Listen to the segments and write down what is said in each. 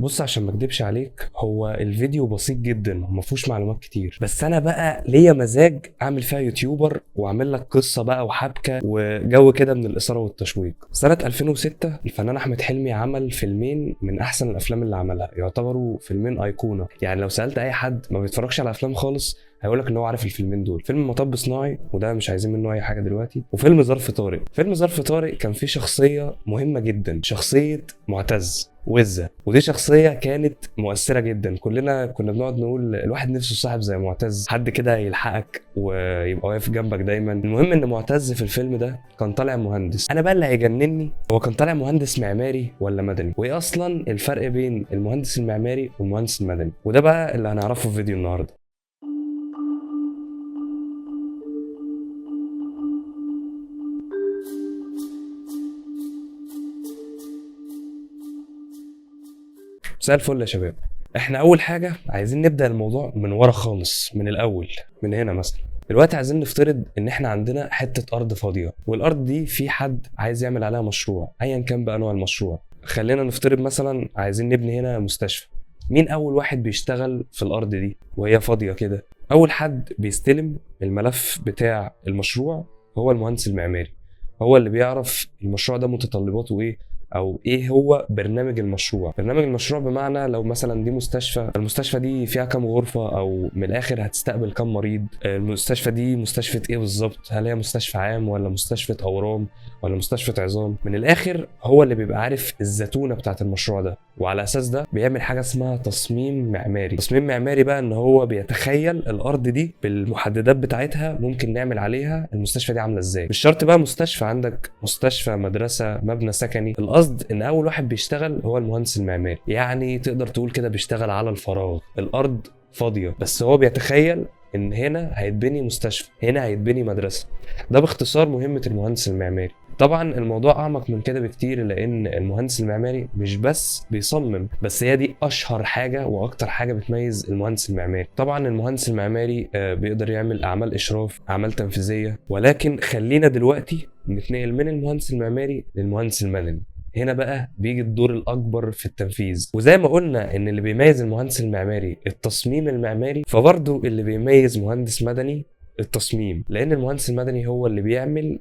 بص عشان ما اكدبش عليك، هو الفيديو بسيط جدا وما فيهوش معلومات كتير، بس انا بقى ليا مزاج اعمل فيها يوتيوبر واعمل لك قصه بقى وحبكه وجو كده من الاثاره والتشويق. سنه 2006 الفنان احمد حلمي عمل فيلمين من احسن الافلام اللي عملها، يعتبروا فيلمين ايقونه. يعني لو سالت اي حد ما بيتفرجش على افلام خالص هيقولك ان هو عارف الفيلمين دول. فيلم مطب صناعي وده مش عايزين منه اي حاجه دلوقتي، وفيلم ظرف طارق. فيلم ظرف طارق كان فيه شخصيه مهمه جدا، شخصيه معتز وزة، ودي شخصية كانت مؤثرة جدا. كلنا كنا بنقعد نقول الواحد نفسه صاحب زي معتز، حد كده يلحقك ويبقى واقف جنبك دايما. المهم ان معتز في الفيلم ده كان طالع مهندس. انا بقى اللي هيجنني هو كان طالع مهندس معماري ولا مدني، وايه اصلا الفرق بين المهندس المعماري والمهندس المدني، وده بقى اللي هنعرفه في فيديو النهارده. مساء الفل يا شباب. احنا اول حاجه عايزين نبدا الموضوع من ورا خالص، من الاول، من هنا مثلا. دلوقتي عايزين نفترض ان احنا عندنا حته ارض فاضيه، والارض دي في حد عايز يعمل عليها مشروع ايا كان بقى نوع المشروع. خلينا نفترض مثلا عايزين نبني هنا مستشفى. مين اول واحد بيشتغل في الارض دي وهي فاضيه كده؟ اول حد بيستلم الملف بتاع المشروع هو المهندس المعماري. هو اللي بيعرف المشروع ده متطلباته ايه، او ايه هو برنامج المشروع. برنامج المشروع بمعنى لو مثلا دي مستشفى، المستشفى دي فيها كام غرفه، او من الاخر هتستقبل كام مريض. المستشفى دي مستشفى ايه بالظبط، هل هي مستشفى عام ولا مستشفى اورام ولا مستشفى عظام. من الاخر هو اللي بيبقى عارف الزتونه بتاعه المشروع ده، وعلى اساس ده بيعمل حاجه اسمها تصميم معماري. تصميم معماري بقى ان هو بيتخيل الارض دي بالمحددات بتاعتها ممكن نعمل عليها المستشفى دي عامله ازاي. مش شرط بقى مستشفى، عندك مستشفى، مدرسه، مبنى سكني. القصد ان اول واحد بيشتغل هو المهندس المعماري. يعني تقدر تقول كده بيشتغل على الفراغ، الارض فاضيه بس هو بيتخيل ان هنا هيتبني مستشفى، هنا هيتبني مدرسه. ده باختصار مهمه المهندس المعماري. طبعا الموضوع اعمق من كده بكتير، لان المهندس المعماري مش بس بيصمم، بس هي دي اشهر حاجه واكتر حاجه بتميز المهندس المعماري. طبعا المهندس المعماري بيقدر يعمل اعمال اشراف، اعمال تنفيذيه، ولكن خلينا دلوقتي نتنقل من المهندس المعماري للمهندس المدني. هنا بقى بيجي الدور الاكبر في التنفيذ. وزي ما قلنا ان اللي بيميز المهندس المعماري التصميم المعماري، فبرضه اللي بيميز مهندس مدني التصميم. لان المهندس المدني هو اللي بيعمل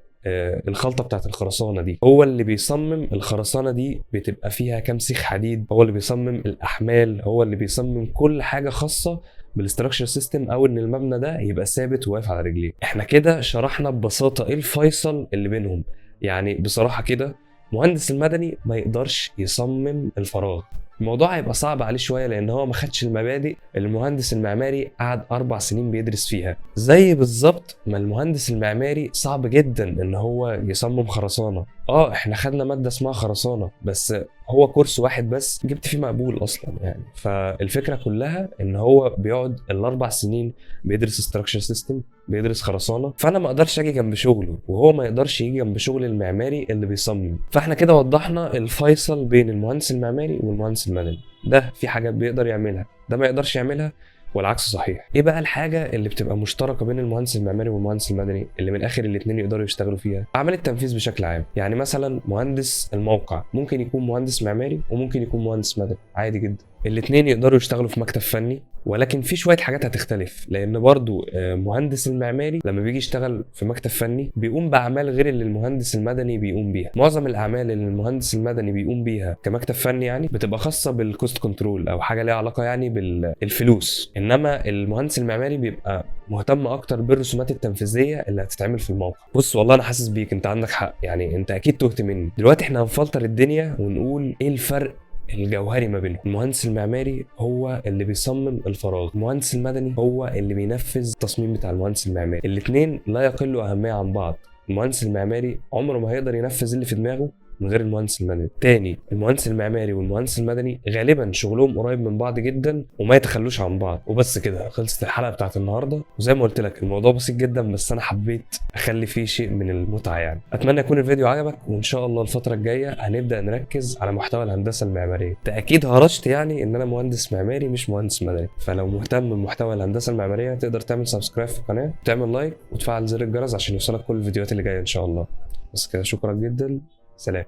الخلطه بتاعت الخرسانه دي، هو اللي بيصمم الخرسانه دي بتبقى فيها كام سيخ حديد، هو اللي بيصمم الاحمال، هو اللي بيصمم كل حاجه خاصه بالاستراكشر سيستم، او ان المبنى ده يبقى ثابت وواقف على رجليه. احنا كده شرحنا ببساطه ايه الفيصل اللي بينهم. يعني بصراحه كده مهندس المدني ما يقدرش يصمم الفراغ. الموضوع هيبقى صعب عليه شويه لان هو ما خدش المبادئ اللي المهندس المعماري قعد 4 سنين بيدرس فيها. زي بالظبط ما المهندس المعماري صعب جدا ان هو يصمم خرسانه. احنا خدنا ماده اسمها خرسانه، بس هو كورس واحد بس جبت فيه مقبول اصلا يعني. فالفكره كلها ان هو بيقعد ال4 سنين بيدرس ستراكشر سيستم، بيدرس خرسانه. فانا ما اقدرش اجي جنب شغله وهو ما يقدرش يجي جنب شغل المعماري اللي بيصمم. فاحنا كده وضحنا الفيصل بين المهندس المعماري والمهندس المدني. ده في حاجات بيقدر يعملها، ده ما يقدرش يعملها، والعكس صحيح. ايه بقى الحاجه اللي بتبقى مشتركه بين المهندس المعماري والمهندس المدني اللي من الاخر الاثنين يقدروا يشتغلوا فيها؟ اعمال التنفيذ بشكل عام. يعني مثلا مهندس الموقع ممكن يكون مهندس معماري وممكن يكون مهندس مدني عادي جدا. الاثنين يقدروا يشتغلوا في مكتب فني، ولكن في شويه حاجات هتختلف. لان برضو مهندس المعماري لما بيجي يشتغل في مكتب فني بيقوم باعمال غير اللي المهندس المدني بيقوم بيها. معظم الاعمال اللي المهندس المدني بيقوم بيها كمكتب فني يعني بتبقى خاصه بالكوست كنترول او حاجه ليها علاقه يعني بالفلوس، انما المهندس المعماري بيبقى مهتم اكتر بالرسومات التنفيذيه اللي هتتعمل في الموقع. بص والله انا حاسس بيك، انت عندك حق يعني، انت اكيد تهت مني. دلوقتي احنا هنفلتر الدنيا ونقول ايه الفرق الجوهري ما بينهم. المهندس المعماري هو اللي بيصمم الفراغ، المهندس المدني هو اللي بينفذ التصميم بتاع المهندس المعماري. الاثنين لا يقلوا اهميه عن بعض. المهندس المعماري عمره ما هيقدر ينفذ اللي في دماغه من غير المهندس المدني. تاني، المهندس المعماري والمهندس المدني غالبا شغلهم قريب من بعض جدا وما يتخلوش عن بعض. وبس كده خلصت الحلقه بتاعت النهارده. وزي ما قلت لك الموضوع بسيط جدا، بس انا حبيت اخلي فيه شيء من المتعه يعني. اتمنى يكون الفيديو عجبك، وان شاء الله الفتره الجايه هنبدا نركز على محتوى الهندسه المعماريه. انت اكيد هرشت يعني ان انا مهندس معماري مش مهندس مدني، فلو مهتم بمحتوى الهندسه المعماريه تقدر تعمل سبسكرايب في القناه، وتعمل لايك، وتفعل زر الجرس عشان يوصلك كل الفيديوهات اللي جايه ان شاء الله. بس كده، شكرا جدا، سلام.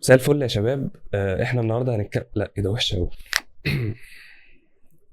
مساء الفل يا شباب. احنا النهارده لا ايه ده وحش قوي.